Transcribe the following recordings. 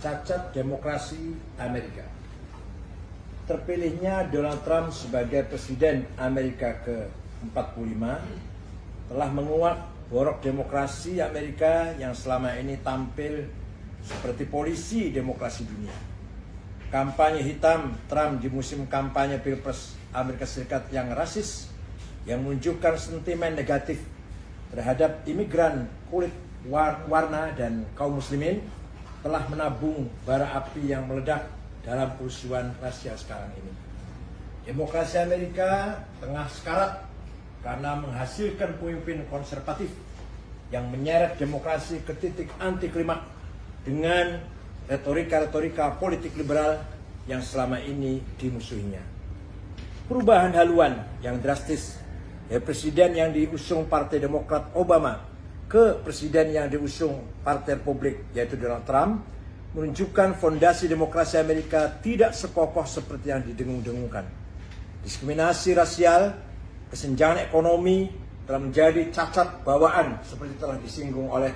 cacat demokrasi Amerika. Terpilihnya Donald Trump sebagai Presiden Amerika ke-45 telah menguak borok demokrasi Amerika yang selama ini tampil seperti polisi demokrasi dunia. Kampanye hitam Trump di musim kampanye Pilpres Amerika Serikat yang rasis, yang menunjukkan sentimen negatif terhadap imigran kulit warna dan kaum muslimin, telah menabung bara api yang meledak dalam kerusuhan rasial sekarang ini. Demokrasi Amerika tengah sekarat karena menghasilkan pemimpin konservatif yang menyeret demokrasi ke titik anti klimaks dengan retorika politik liberal yang selama ini dimusuhinya. Perubahan haluan yang drastis dari presiden yang diusung Partai Demokrat Obama ke presiden yang diusung Partai Republik yaitu Donald Trump menunjukkan fondasi demokrasi Amerika tidak sekokoh seperti yang didengung-dengungkan. Diskriminasi rasial, kesenjangan ekonomi telah menjadi cacat bawaan seperti telah disinggung oleh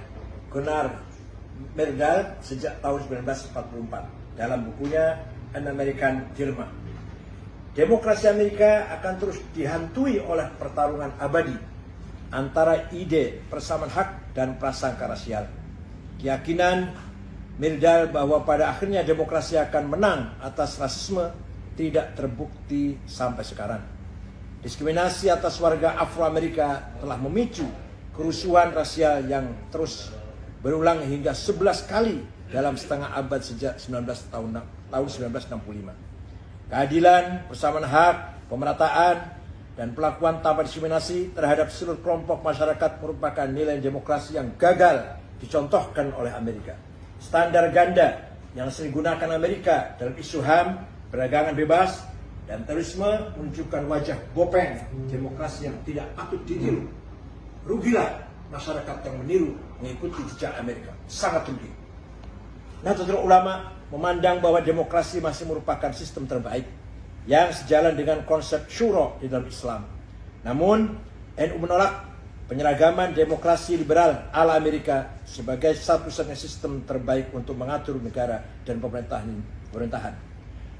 Gunnar Myrdal sejak tahun 1944 dalam bukunya An American Dilemma. Demokrasi Amerika akan terus dihantui oleh pertarungan abadi antara ide persamaan hak dan prasangka rasial. Keyakinan Myrdal bahwa pada akhirnya demokrasi akan menang atas rasisme tidak terbukti sampai sekarang. Diskriminasi atas warga Afro-Amerika telah memicu kerusuhan rasial yang terus berulang hingga 11 kali dalam setengah abad sejak tahun 1965. Keadilan, persamaan hak, pemerataan, dan pelakuan tanpa diskriminasi terhadap seluruh kelompok masyarakat merupakan nilai demokrasi yang gagal dicontohkan oleh Amerika. Standar ganda yang sering digunakan Amerika dalam isu HAM, perdagangan bebas, dan terorisme menunjukkan wajah bopeng demokrasi yang tidak patut ditiru. Rugilah masyarakat yang meniru mengikuti jejak Amerika. Sangat rugi. Nahdlatul Ulama memandang bahwa demokrasi masih merupakan sistem terbaik yang sejalan dengan konsep syuro di dalam Islam. Namun, NU menolak penyeragaman demokrasi liberal ala Amerika sebagai satu-satunya sistem terbaik untuk mengatur negara dan pemerintahan.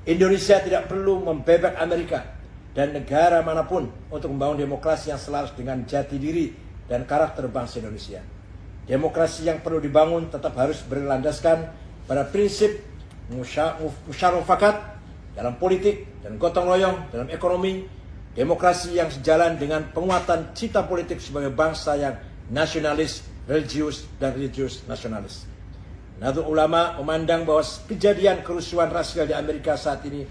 Indonesia tidak perlu membebek Amerika dan negara manapun untuk membangun demokrasi yang selaras dengan jati diri dan karakter bangsa Indonesia. Demokrasi yang perlu dibangun tetap harus berlandaskan pada prinsip musyawarah dalam politik dan gotong royong dalam ekonomi. Demokrasi yang sejalan dengan penguatan cita politik sebagai bangsa yang nasionalis, religius nasionalis. Nahdlatul Ulama memandang bahwa kejadian kerusuhan rasial di Amerika saat ini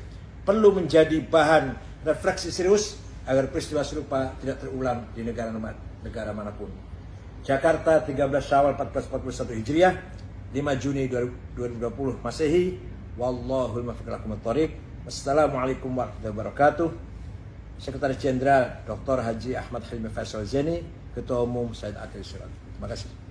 perlu menjadi bahan refleksi serius agar peristiwa serupa tidak terulang di negara manapun. Jakarta, 13 Syawal 1441 Hijriah, 5 Juni 2020 Masehi. Wallahul muwaffiq ila aqwamit thoriq. Wassalamualaikum warahmatullahi wabarakatuh. Sekretaris Jenderal Dr. Haji Ahmad Hilmi Faisal Zaini, Ketua Umum Said Akhil Surat. Terima kasih.